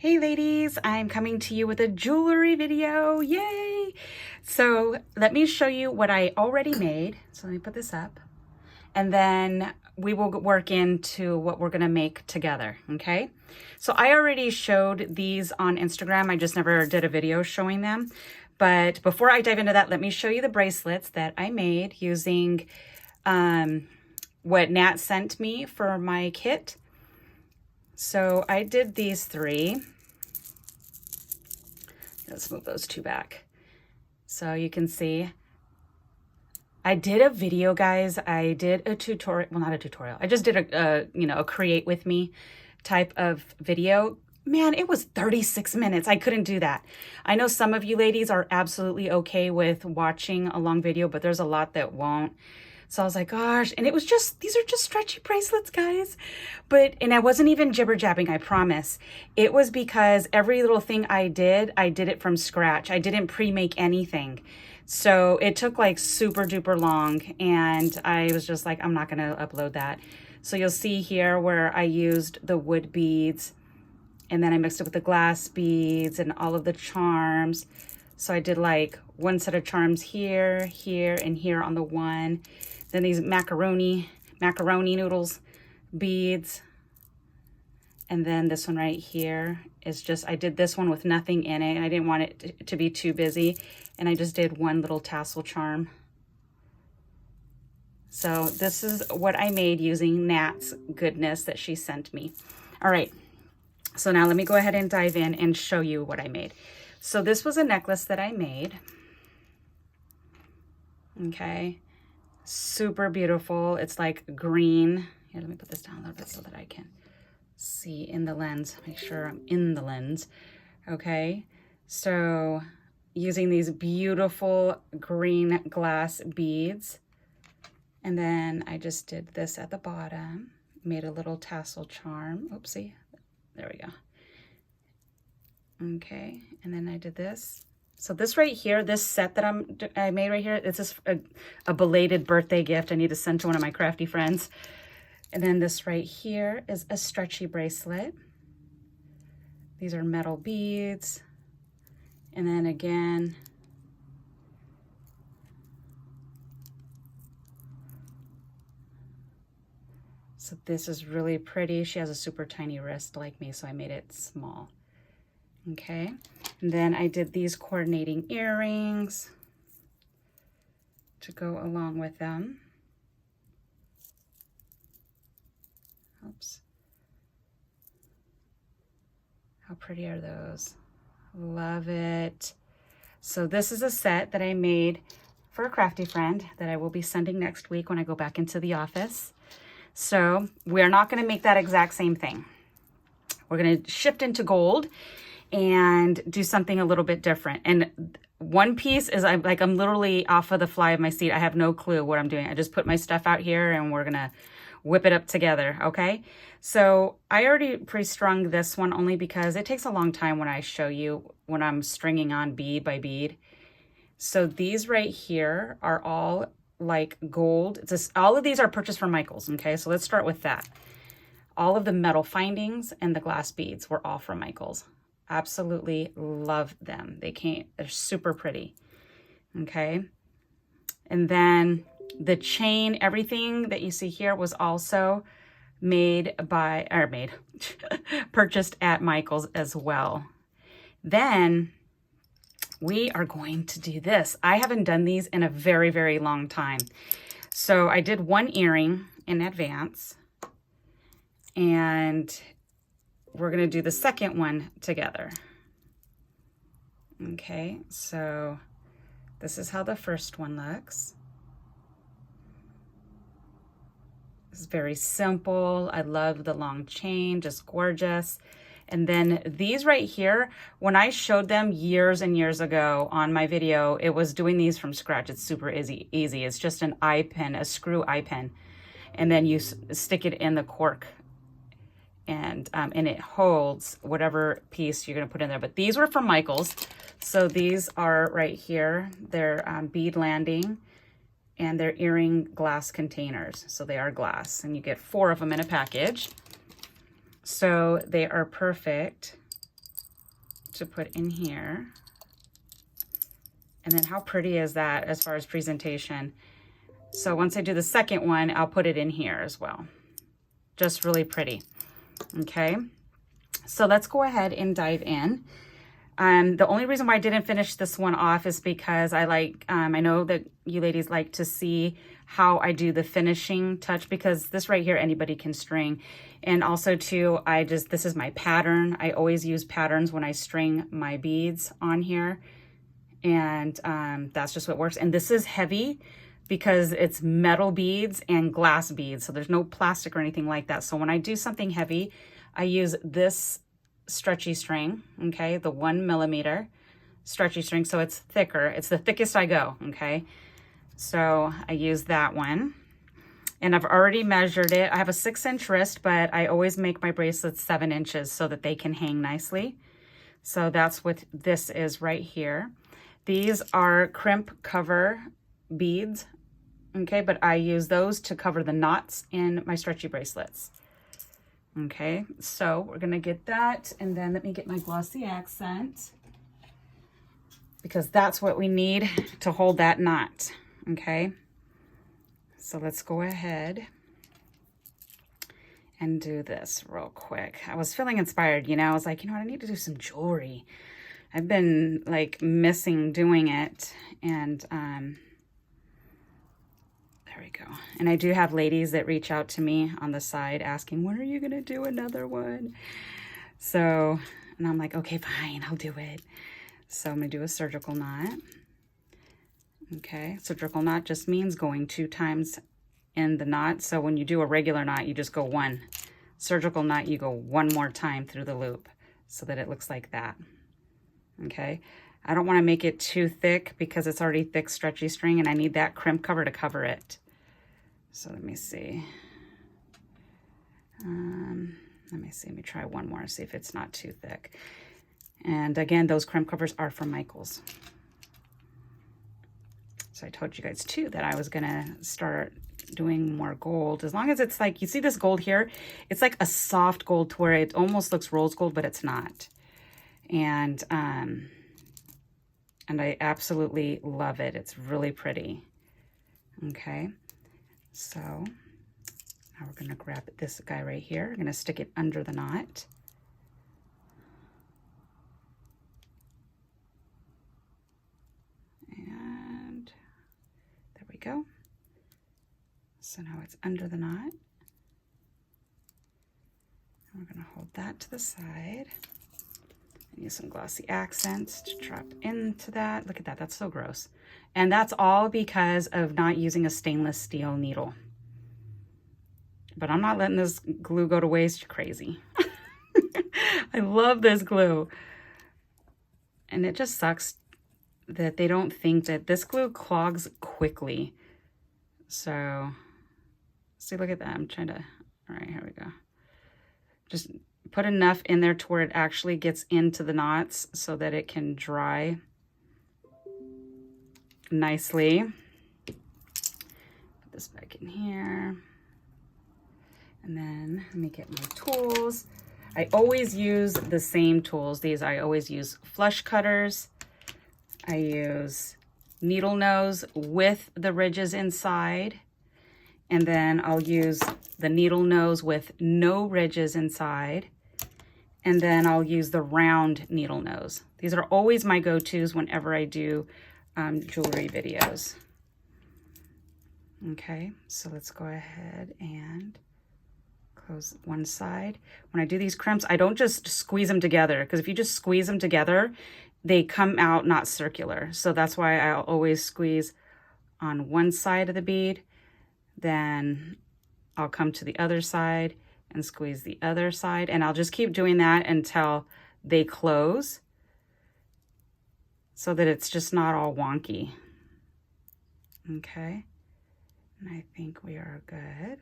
Hey ladies, I'm coming to you with a jewelry video, yay! So let me show you what I already made. So let me put this up and then we will work into what we're gonna make together, okay? So I already showed these on Instagram. I just never did a video showing them. But before I dive into that, let me show you the bracelets that I made using what Nat sent me for my kit. So I did these three. Let's move those two back. So you can see, I did a video, guys. I did a tutorial, well, not a tutorial. I just did a create with me type of video. Man, it was 36 minutes. I couldn't do that. I know some of you ladies are absolutely okay with watching a long video, but there's a lot that won't. So I was like, gosh, and it was just, these are just stretchy bracelets, guys. And I wasn't even jibber jabbing, I promise. It was because every little thing I did it from scratch. I didn't pre-make anything. So it took like super duper long. And I was just like, I'm not gonna upload that. So you'll see here where I used the wood beads and then I mixed it with the glass beads and all of the charms. So I did like one set of charms here, here, and here on the one. Then these macaroni noodles beads. And then this one right here is just, I did this one with nothing in it. And I didn't want it to be too busy. And I just did one little tassel charm. So this is what I made using Nat's goodness that she sent me. All right. So now let me go ahead and dive in and show you what I made. So this was a necklace that I made. Okay. Super beautiful. It's like green. Here, let me put this down a little bit so that I can see in the lens. Make sure I'm in the lens. Okay. So using these beautiful green glass beads. And then I just did this at the bottom. Made a little tassel charm. Oopsie. There we go. Okay. And then I did this. So this right here, this set that I made right here, it's just a belated birthday gift I need to send to one of my crafty friends. And then this right here is a stretchy bracelet. These are metal beads. And then again, so this is really pretty. She has a super tiny wrist like me, so I made it small. Okay, and then I did these coordinating earrings to go along with them. Oops. How pretty are those? Love it. So this is a set that I made for a crafty friend that I will be sending next week when I go back into the office. So we're not going to make that exact same thing. We're going to shift into gold and do something a little bit different. And one piece is I'm literally off of the fly of my seat. I have no clue what I'm doing. I just put my stuff out here and we're gonna whip it up together, okay? So I already pre-strung this one only because it takes a long time when I show you when I'm stringing on bead by bead. So these right here are all like gold. It's just, all of these are purchased from Michael's, okay? So let's start with that. All of the metal findings and the glass beads were all from Michael's. Absolutely love them. They're super pretty. Okay. And then the chain, everything that you see here was also purchased at Michael's as well. Then we are going to do this. I haven't done these in a very, very long time. So I did one earring in advance and we're going to do the second one together. Okay, so this is how the first one looks. It's very simple. I love the long chain, just gorgeous. And then these right here, when I showed them years and years ago on my video, it was doing these from scratch. It's super easy. It's just an eye pin, a screw eye pin. And then you stick it in the cork and it holds whatever piece you're gonna put in there. But these were from Michael's. So these are right here. They're bead landing and they're earring glass containers. So they are glass and you get 4 of them in a package. So they are perfect to put in here. And then how pretty is that as far as presentation? So once I do the second one, I'll put it in here as well. Just really pretty. Okay, so let's go ahead and dive in. The only reason why I didn't finish this one off is because I know that you ladies like to see how I do the finishing touch, because this right here, anybody can string. And also too, this is my pattern. I always use patterns when I string my beads on here. And that's just what works. And this is heavy because it's metal beads and glass beads. So there's no plastic or anything like that. So when I do something heavy, I use this stretchy string, okay, the 1 millimeter stretchy string, so it's thicker. It's the thickest I go, okay? So I use that one, and I've already measured it. I have a 6-inch wrist, but I always make my bracelets 7 inches so that they can hang nicely. So that's what this is right here. These are crimp cover beads, okay, but I use those to cover the knots in my stretchy bracelets. Okay, so we're gonna get that, and then let me get my glossy accent, because that's what we need to hold that knot. Okay, so let's go ahead and do this real quick. I was feeling inspired, you know, I was like, you know what, I need to do some jewelry. I've been like missing doing it, and there we go. And I do have ladies that reach out to me on the side asking, when are you gonna do another one? So, and I'm like, okay, fine, I'll do it. So I'm gonna do a surgical knot. Okay, surgical knot just means going 2 times in the knot. So when you do a regular knot, you just go 1. Surgical knot, you go 1 more time through the loop so that it looks like that. Okay, I don't wanna make it too thick because it's already thick stretchy string, and I need that crimp cover to cover it. So let me see. Let me try one more, see if it's not too thick. And again, those crimp covers are from Michaels. So I told you guys too that I was gonna start doing more gold. As long as it's like, you see this gold here? It's like a soft gold to where it almost looks rose gold, but it's not. And I absolutely love it. It's really pretty. Okay. So now we're gonna grab this guy right here. I'm gonna stick it under the knot. And there we go. So now it's under the knot. And we're gonna hold that to the side. And use some glossy accents to drop into that. Look at that, that's so gross. And that's all because of not using a stainless steel needle. But I'm not letting this glue go to waste. You're crazy. I love this glue. And it just sucks that they don't think that this glue clogs quickly. So, see, look at that. I'm trying to, all right, here we go. Just put enough in there to where it actually gets into the knots so that it can dry nicely. Put this back in here. And then let me get my tools. I always use the same tools. I always use flush cutters. I use needle nose with the ridges inside. And then I'll use the needle nose with no ridges inside. And then I'll use the round needle nose. These are always my go-tos whenever I do jewelry videos. Okay, so let's go ahead and close one side. When I do these crimps, I don't just squeeze them together, because if you just squeeze them together, they come out not circular. So that's why I'll always squeeze on one side of the bead, then I'll come to the other side and squeeze the other side, and I'll just keep doing that until they close so that it's just not all wonky. Okay, and I think we are good.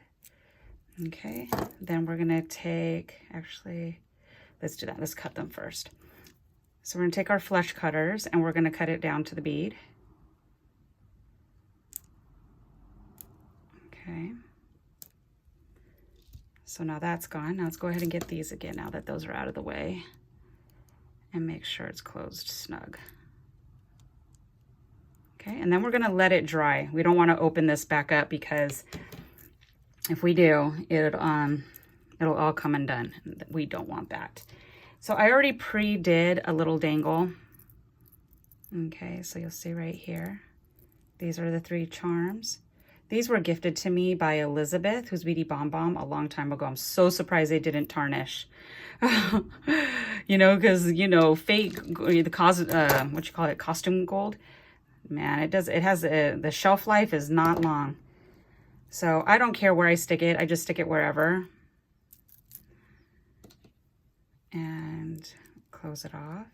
Okay, then we're gonna take, actually, let's do that. Let's cut them first. So we're gonna take our flush cutters and we're gonna cut it down to the bead. Okay. So now that's gone. Now let's go ahead and get these again now that those are out of the way. and make sure it's closed snug. Okay, and then we're gonna let it dry. We don't wanna open this back up because if we do, it'll all come undone. We don't want that. So I already pre-did a little dangle. Okay, so you'll see right here. These are the 3 charms. These were gifted to me by Elizabeth, who's Beauty Bomb Bomb, a long time ago. I'm so surprised they didn't tarnish. You know, because, you know, fake, what you call it, costume gold. Man, it has, the shelf life is not long. So I don't care where I stick it. I just stick it wherever. And close it off.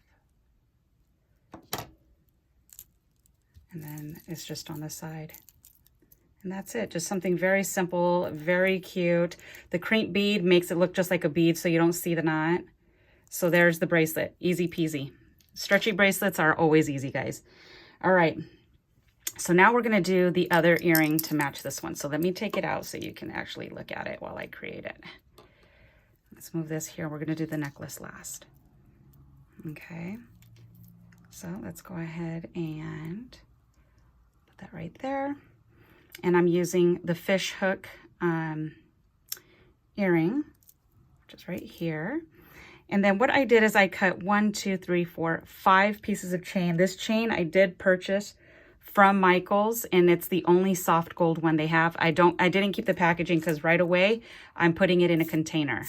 And then it's just on the side. And that's it. Just something very simple, very cute. The crimp bead makes it look just like a bead so you don't see the knot. So there's the bracelet. Easy peasy. Stretchy bracelets are always easy, guys. All right. So now we're going to do the other earring to match this one. So let me take it out so you can actually look at it while I create it. Let's move this here. We're going to do the necklace last. Okay. So let's go ahead and put that right there. And I'm using the fish hook earring, which is right here. And then what I did is I cut 1, 2, 3, 4, 5 pieces of chain. This chain I did purchase from Michaels, and it's the only soft gold one they have. I didn't keep the packaging because right away I'm putting it in a container.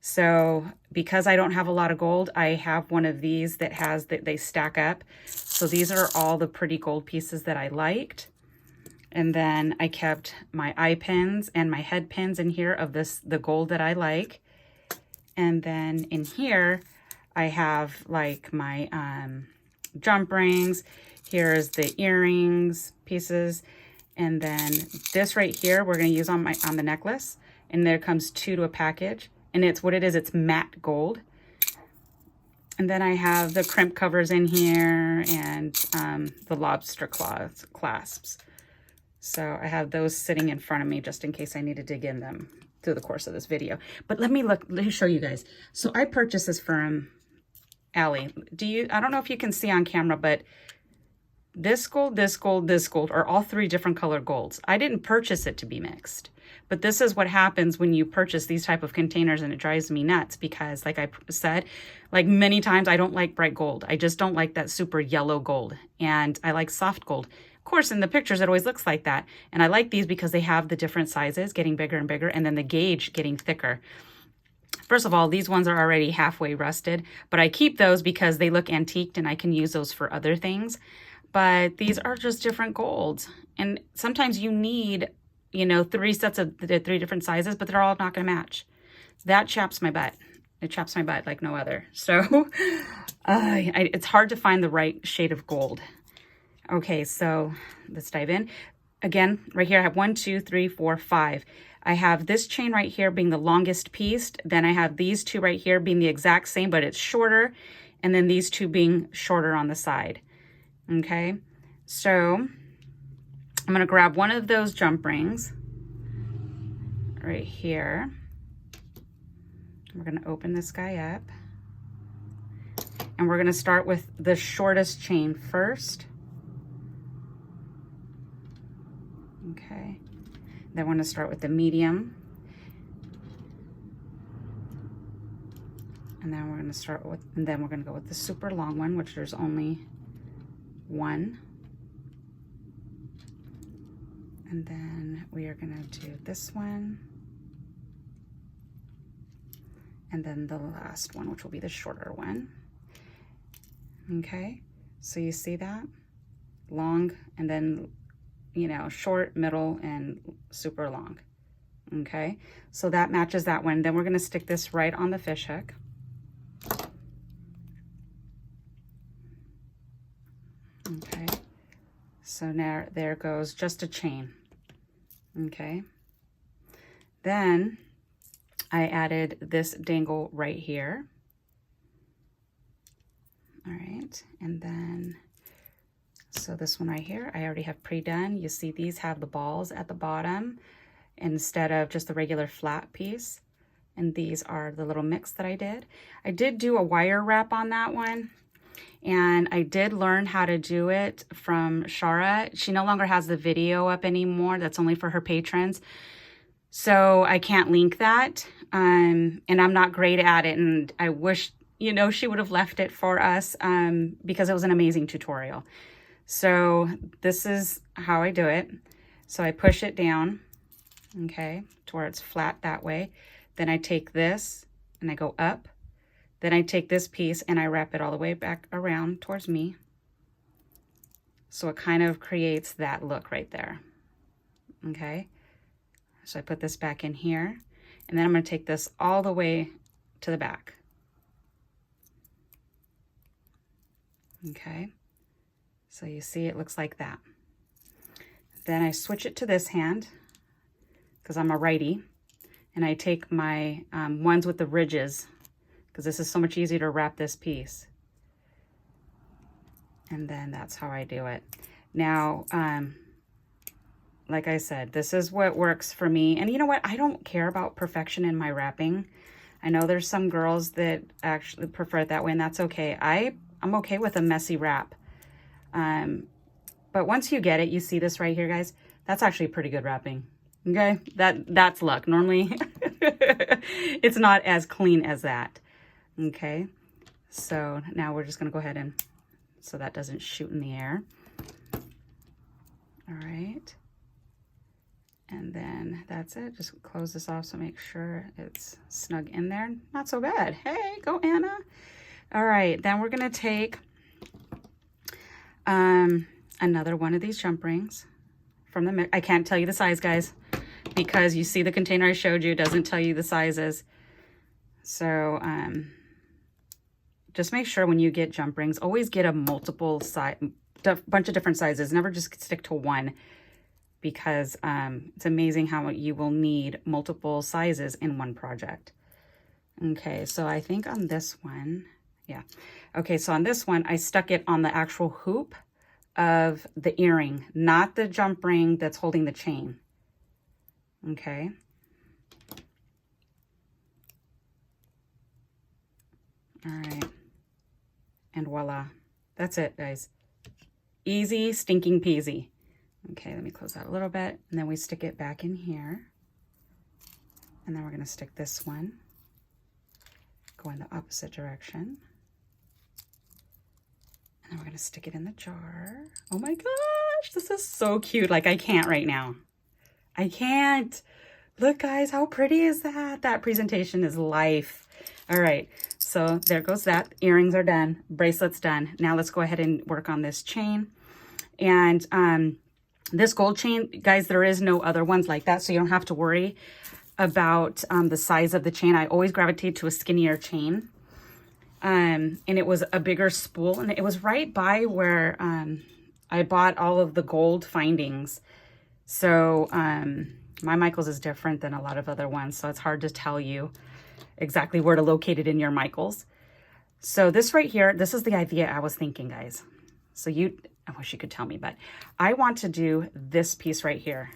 So because I don't have a lot of gold, I have one of these that they stack up. So these are all the pretty gold pieces that I liked. And then I kept my eye pins and my head pins in here of the gold that I like. And then in here, I have like my jump rings. Here's the earrings pieces. And then this right here, we're gonna use on the necklace. And there comes 2 to a package. And it's what it is, it's matte gold. And then I have the crimp covers in here and the lobster claws clasps. So I have those sitting in front of me just in case I need to dig in them through the course of this video. But let me show you guys. So I purchased this from Allie. I don't know if you can see on camera, but this gold, this gold, this gold are all 3 different color golds. I didn't purchase it to be mixed, but this is what happens when you purchase these type of containers, and it drives me nuts because like I said, like many times I don't like bright gold. I just don't like that super yellow gold, and I like soft gold. Of course, in the pictures, it always looks like that. And I like these because they have the different sizes getting bigger and bigger, and then the gauge getting thicker. First of all, these ones are already halfway rusted, but I keep those because they look antiqued and I can use those for other things. But these are just different golds. And sometimes you need, you know, 3 sets of the 3 different sizes, but they're all not going to match. That chaps my butt. It chaps my butt like no other. So it's hard to find the right shade of gold. Okay, so let's dive in. Again, right here I have 1, 2, 3, 4, 5. I have this chain right here being the longest piece. Then I have these 2 right here being the exact same, but it's shorter. And then these 2 being shorter on the side. Okay, so I'm going to grab one of those jump rings right here. We're going to open this guy up. And we're going to start with the shortest chain first. Okay, then we're going to start with the medium. And then we're going to go with the super long one, which there's only 1. And then we are going to do this one. And then the last one, which will be the shorter one. Okay, so you see that? Long, and then, you know, short, middle, and super long. Okay, so that matches that one. Then we're going to stick this right on the fish hook. Okay, so now there goes just a chain. Okay, then I added this dangle right here. All right, and then so this one right here I already have pre-done. You see these have the balls at the bottom instead of just the regular flat piece. And these are the little mix that I did. I did do a wire wrap on that one. And I did learn how to do it from Shara. She no longer has the video up anymore. That's only for her patrons. So I can't link that. And I'm not great at it. And I wish, you know, she would have left it for us because it was an amazing tutorial. So this is how I do it. So I push it down, okay, to where it's flat that way. Then I take this and I go up. Then I take this piece and I wrap it all the way back around towards me. So it kind of creates that look right there. Okay. So I put this back in here and then I'm going to take this all the way to the back. Okay. So you see it looks like that. Then I switch it to this hand because I'm a righty and I take my ones with the ridges, because this is so much easier to wrap this piece. And then that's how I do it. Now, like I said, this is what works for me. And you know what? I don't care about perfection in my wrapping. I know there's some girls that actually prefer it that way, and that's okay. I'm okay with a messy wrap. But once you get it, you see this right here, guys? That's actually pretty good wrapping. Okay? That's luck. Normally, it's not as clean as that. Okay, so now we're just going to go ahead and, so that doesn't shoot in the air. All right. And then that's it. Just close this off so make sure it's snug in there. Not so bad. Hey, go Anna. All right, then we're going to take another one of these jump rings from the mix. I can't tell you the size, guys, because you see the container I showed you doesn't tell you the sizes. So, just make sure when you get jump rings, always get a multiple size, bunch of different sizes. Never just stick to one, because it's amazing how you will need multiple sizes in one project. Okay, so I think on this one, yeah. Okay, so on this one, I stuck it on the actual hoop of the earring, not the jump ring that's holding the chain. Okay. All right. And voila. That's it, guys. Easy, stinking peasy. Okay, let me close that a little bit. And then we stick it back in here. And then we're going to stick this one. Go in the opposite direction. And then we're going to stick it in the jar. Oh my gosh, this is so cute. Like, I can't right now. I can't. Look, guys, how pretty is that? That presentation is life. All right, so there goes that. Earrings are done. Bracelet's done. Now let's go ahead and work on this chain. And this gold chain, guys, there is no other ones like that, so you don't have to worry about the size of the chain. I always gravitate to a skinnier chain. And it was a bigger spool, and it was right by where I bought all of the gold findings. So my Michaels is different than a lot of other ones, so it's hard to tell you exactly where to locate it in your Michaels. So this right here, this is the idea I was thinking, guys. So I wish you could tell me, but I want to do this piece right here.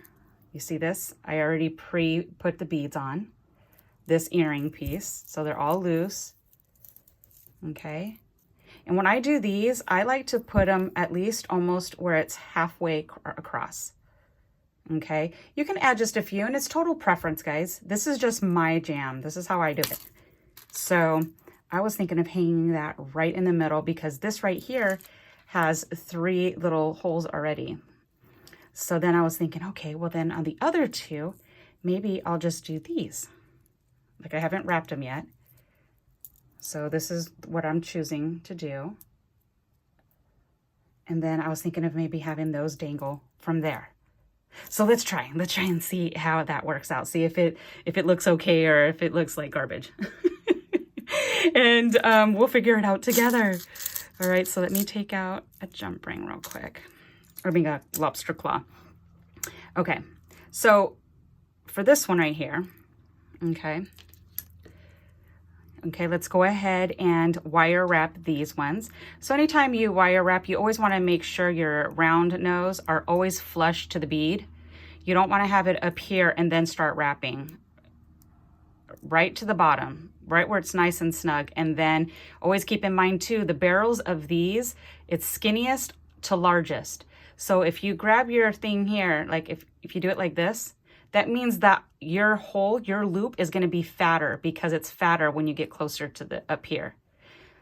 You see this? I already put the beads on this earring piece, so they're all loose. Okay. And when I do these, I like to put them at least almost where it's halfway across. Okay. You can add just a few, and it's total preference, guys. This is just my jam. This is how I do it. So I was thinking of hanging that right in the middle, because this right here has 3 little holes already. So then I was thinking, okay, well then on the other 2, maybe I'll just do these. Like, I haven't wrapped them yet. So this is what I'm choosing to do. And then I was thinking of maybe having those dangle from there. So let's try and see how that works out. See if it looks okay or if it looks like garbage. And we'll figure it out together. All right, so let me take out a jump ring real quick. I mean, a lobster claw. Okay, so for this one right here, okay, let's go ahead and wire wrap these ones. So anytime you wire wrap, you always want to make sure your round nose are always flush to the bead. You don't want to have it up here and then start wrapping. right to the bottom, right where it's nice and snug. And then always keep in mind too, the barrels of these, it's skinniest to largest. So if you grab your thing here, like if you do it like this, that means that your hole, your loop is going to be fatter because it's fatter when you get closer to the up here.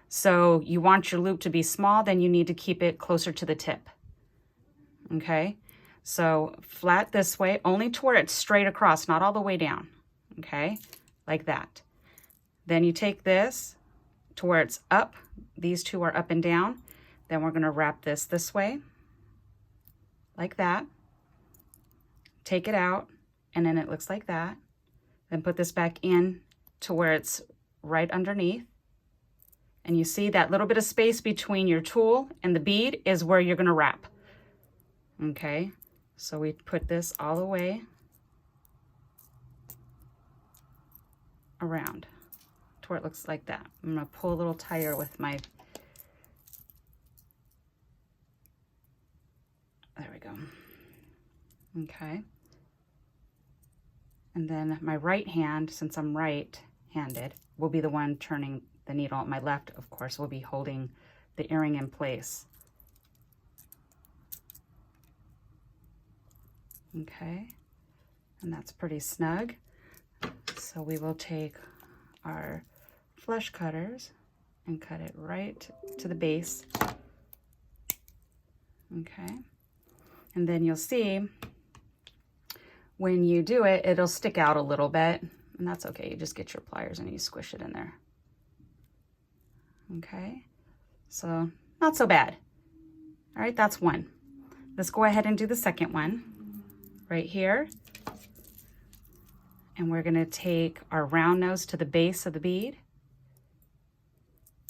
So you want your loop to be small, then you need to keep it closer to the tip. Okay, so flat this way, only to where it's straight across, not all the way down. Okay, like that. Then you take this to where it's up. These two are up and down. Then we're going to wrap this way, like that. Take it out, and then it looks like that. Then put this back in to where it's right underneath. And you see that little bit of space between your tool and the bead is where you're going to wrap. Okay, so we put this all the way around to where it looks like that. I'm going to pull a little tighter with my, there we go. Okay. And then my right hand, since I'm right-handed, will be the one turning the needle. My left, of course, will be holding the earring in place. Okay, and that's pretty snug. So we will take our flush cutters and cut it right to the base. Okay, and then you'll see when you do it, it'll stick out a little bit, and that's okay. You just get your pliers and you squish it in there. Okay, so not so bad. All right, that's one. Let's go ahead and do the second one right here. And we're gonna take our round nose to the base of the bead,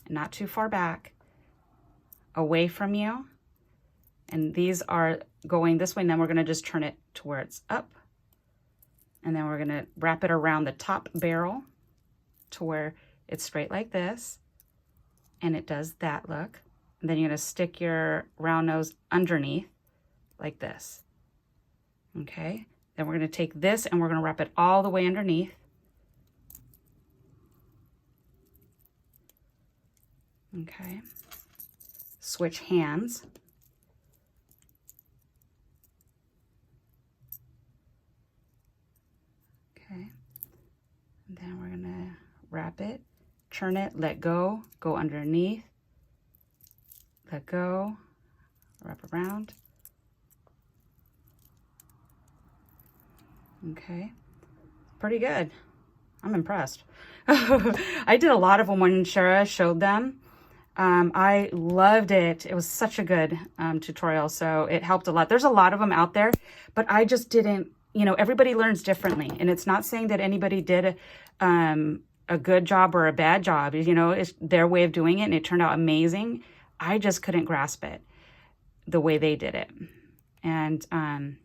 not too far back, away from you. And these are going this way, and then we're gonna just turn it to where it's up. And then we're gonna wrap it around the top barrel to where it's straight like this. And it does that look. And then you're gonna stick your round nose underneath like this. Okay, then we're gonna take this and we're gonna wrap it all the way underneath. Okay, switch hands. Okay, and then we're gonna wrap it, turn it, let go, go underneath, let go, wrap around. Okay, pretty good. I'm impressed. I did a lot of them when Shara showed them. I loved it. It was such a good tutorial, so it helped a lot. There's a lot of them out there, but I just didn't, you know, everybody learns differently. And it's not saying that anybody did a good job or a bad job. You know, it's their way of doing it, and it turned out amazing. I just couldn't grasp it the way they did it. And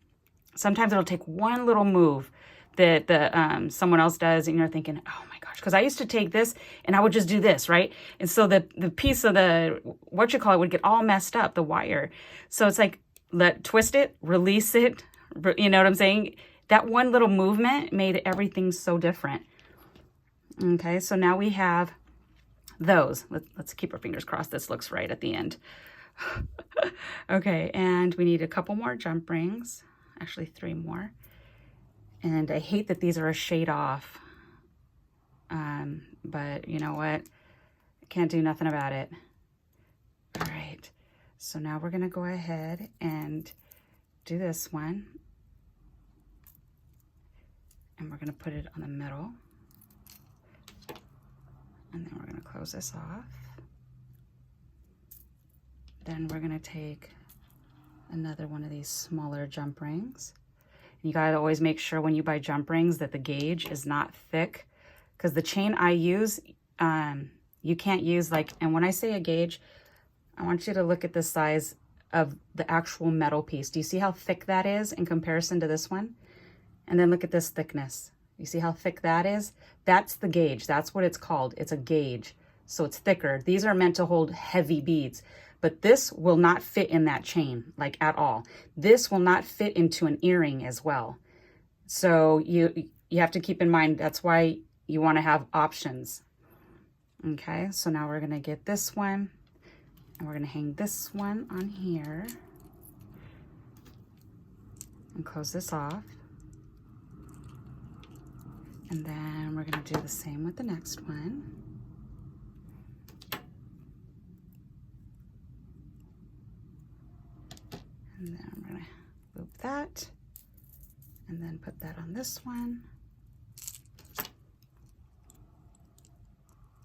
sometimes it'll take one little move that someone else does, and you're thinking, oh my gosh, because I used to take this and I would just do this, right? And so the piece of the, what you call it, would get all messed up, the wire. So it's like, twist it, release it, you know what I'm saying? That one little movement made everything so different. Okay, so now we have those. Let's keep our fingers crossed this looks right at the end. Okay, and we need a couple more jump rings. Actually 3 more. And I hate that these are a shade off. But you know what? I can't do nothing about it. All right. So now we're going to go ahead and do this one. And we're going to put it on the middle. And then we're going to close this off. Then we're going to take another one of these smaller jump rings. You gotta always make sure when you buy jump rings that the gauge is not thick, because the chain I use, you can't use like, and when I say a gauge, I want you to look at the size of the actual metal piece. Do you see how thick that is in comparison to this one? And then look at this thickness. You see how thick that is? That's the gauge. That's what it's called. It's a gauge. So it's thicker. These are meant to hold heavy beads. But this will not fit in that chain, like at all. This will not fit into an earring as well. So you have to keep in mind, that's why you want to have options. Okay, so now we're going to get this one, and we're going to hang this one on here and close this off. And then we're going to do the same with the next one. And then I'm going to loop that and then put that on this one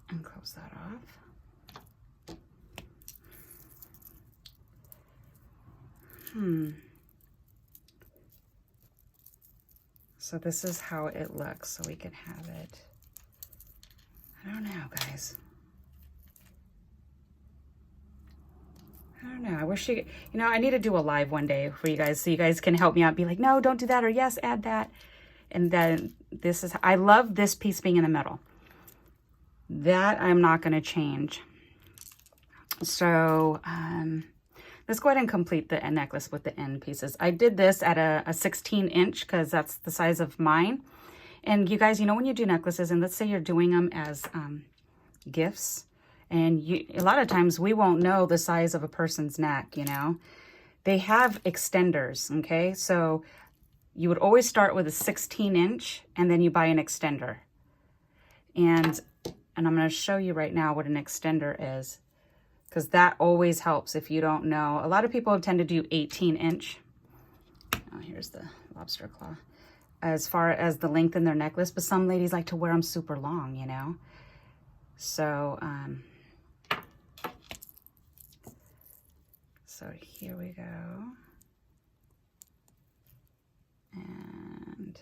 and close that off. So this is how it looks, so we can have it. I don't know, guys. I don't know. I wish you know, I need to do a live one day for you guys so you guys can help me out. Be like, no, don't do that, or yes, add that. And then this is, I love this piece being in the middle. That I'm not going to change. So let's go ahead and complete the necklace with the end pieces. I did this at a 16 inch because that's the size of mine. And you guys, you know, when you do necklaces, and let's say you're doing them as gifts, and a lot of times we won't know the size of a person's neck, you know. They have extenders, okay? So you would always start with a 16 inch, and then you buy an extender. And I'm going to show you right now what an extender is, because that always helps if you don't know. A lot of people tend to do 18 inch. Oh, here's the lobster claw. As far as the length in their necklace, but some ladies like to wear them super long, you know. So, so here we go. And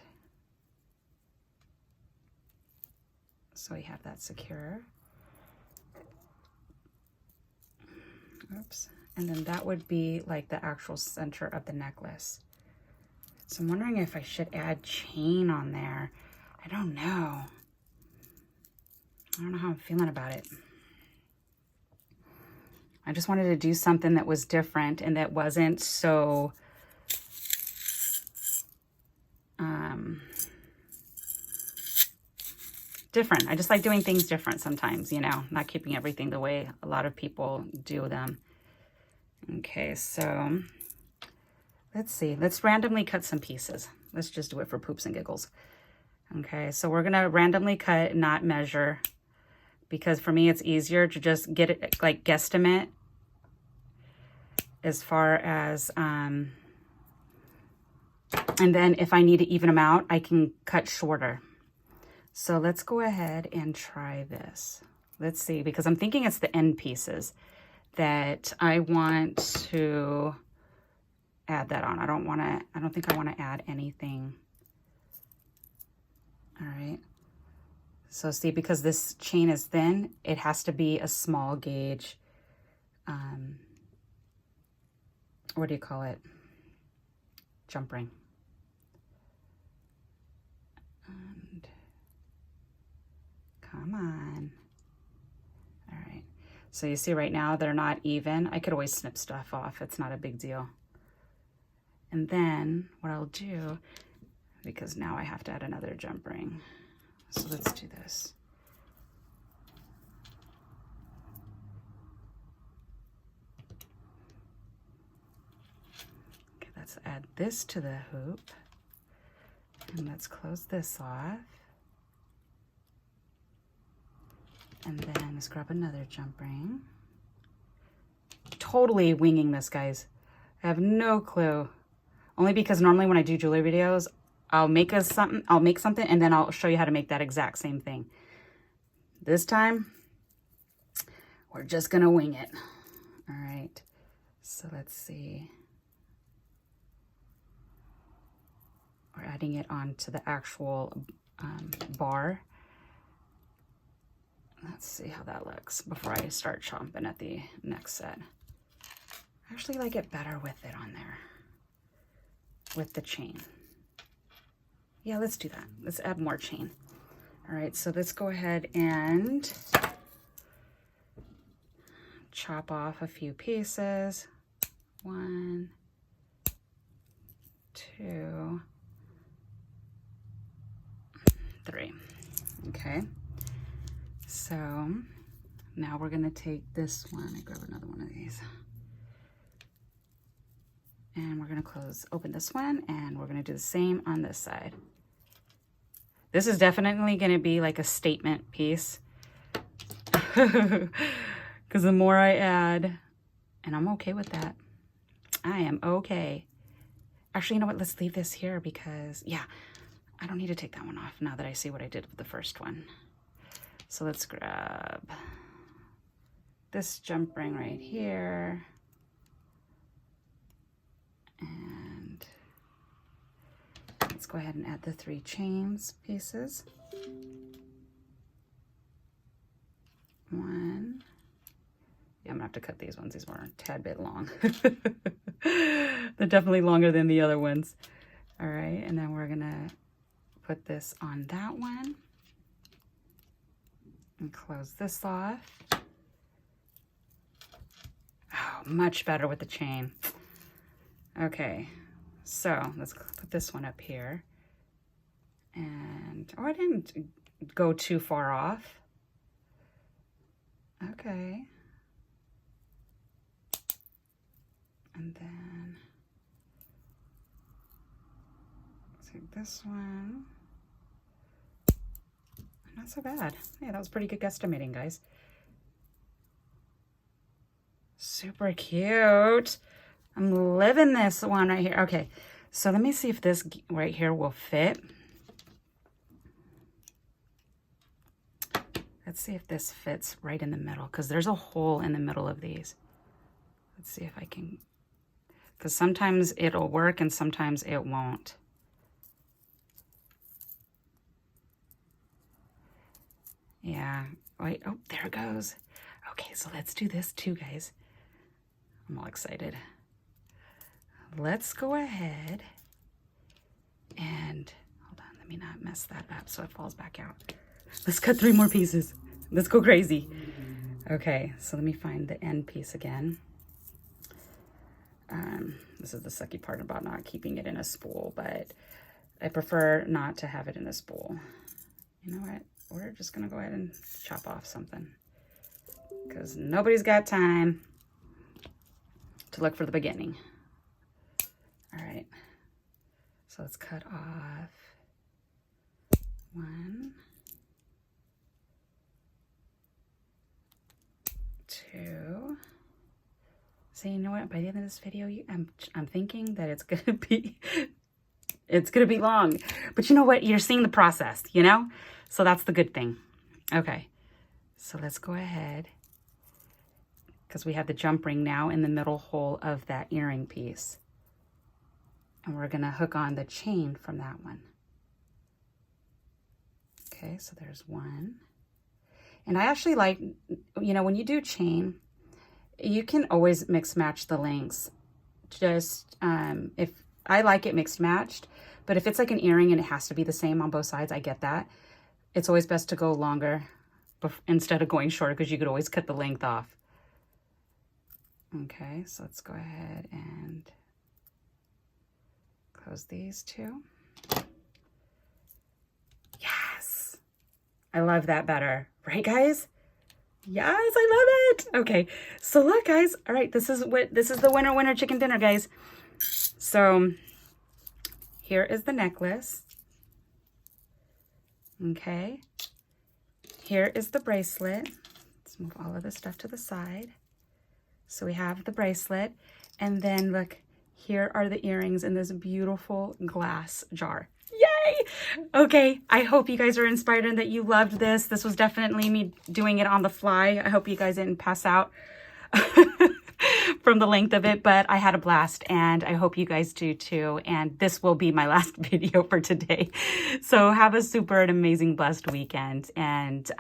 so we have that secure. Oops. And then that would be like the actual center of the necklace. So I'm wondering if I should add chain on there. I don't know. I don't know how I'm feeling about it. I just wanted to do something that was different and that wasn't so different. I just like doing things different sometimes, you know, not keeping everything the way a lot of people do them. Okay, so let's see. Let's randomly cut some pieces. Let's just do it for poops and giggles. Okay, so we're going to randomly cut, not measure, because for me it's easier to just get it like guesstimate as far as, and then if I need to even them out, I can cut shorter. So let's go ahead and try this. Let's see, because I'm thinking it's the end pieces that I want to add that on. I don't think I want to add anything. All right. So see, because this chain is thin, it has to be a small gauge. What do you call it? Jump ring. And come on. All right. So you see right now they're not even. I could always snip stuff off. It's not a big deal. And then what I'll do, because now I have to add another jump ring. So let's do this. Okay, let's add this to the hoop. And let's close this off. And then let's grab another jump ring. Totally winging this, guys. I have no clue. Only because normally when I do jewelry videos, I'll make something, and then I'll show you how to make that exact same thing. This time, we're just gonna wing it. All right, so let's see. We're adding it onto the actual bar. Let's see how that looks before I start chomping at the next set. I actually like it better with it on there, with the chain. Yeah, let's do that. Let's add more chain. All right, so let's go ahead and chop off a few pieces. 1, 2, 3. Okay, so now we're gonna take this one. I grab another one of these. And we're gonna open this one, and we're gonna do the same on this side. This is definitely gonna be like a statement piece. Because the more I add, and I'm okay with that. I am okay. Actually, you know what? Let's leave this here because, yeah, I don't need to take that one off now that I see what I did with the first one. So let's grab this jump ring right here. And let's go ahead and add the 3 chains pieces. 1. Yeah, I'm gonna have to cut these ones. These were a tad bit long. They're definitely longer than the other ones. All right, and then we're gonna put this on that one and close this off. Oh, much better with the chain. Okay, so let's put this one up here. And, oh, I didn't go too far off. Okay. And then take this one. Not so bad. Yeah, that was pretty good guesstimating, guys. Super cute. I'm living this one right here. Okay, so let me see if this right here will fit. Let's see if this fits right in the middle, because there's a hole in the middle of these. Let's see if I can, because sometimes it'll work and sometimes it won't. Yeah, wait, oh, there it goes. Okay, so let's do this too, guys. I'm all excited. Let's go ahead and, hold on, let me not mess that up so it falls back out. Let's cut 3 more pieces. Let's go crazy. Okay, so let me find the end piece again. This is the sucky part about not keeping it in a spool, but I prefer not to have it in a spool. You know what? We're just gonna go ahead and chop off something because nobody's got time to look for the beginning. All right, so let's cut off 1, 2. So you know what? By the end of this video, I'm thinking that it's gonna be long. But you know what? You're seeing the process, you know? So that's the good thing. Okay, so let's go ahead, because we have the jump ring now in the middle hole of that earring piece. And we're gonna hook on the chain from that one. Okay, so there's 1. And I actually like, you know, when you do chain, you can always mix match the lengths. Just, if I like it mixed matched, but if it's like an earring and it has to be the same on both sides, I get that. It's always best to go longer instead of going shorter, because you could always cut the length off. Okay, so let's go ahead and close these 2. Yes, I love that better, right, guys? Yes, I love it. Okay, so look, guys. All right, this is the winner chicken dinner, guys. So here is the necklace. Okay, here is the bracelet. Let's move all of this stuff to the side. So we have the bracelet, and then look, here are the earrings in this beautiful glass jar. Yay! Okay, I hope you guys are inspired and that you loved this. This was definitely me doing it on the fly. I hope you guys didn't pass out from the length of it, but I had a blast, and I hope you guys do too. And this will be my last video for today. So have a super and amazing blessed weekend, and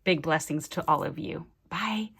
big blessings to all of you. Bye.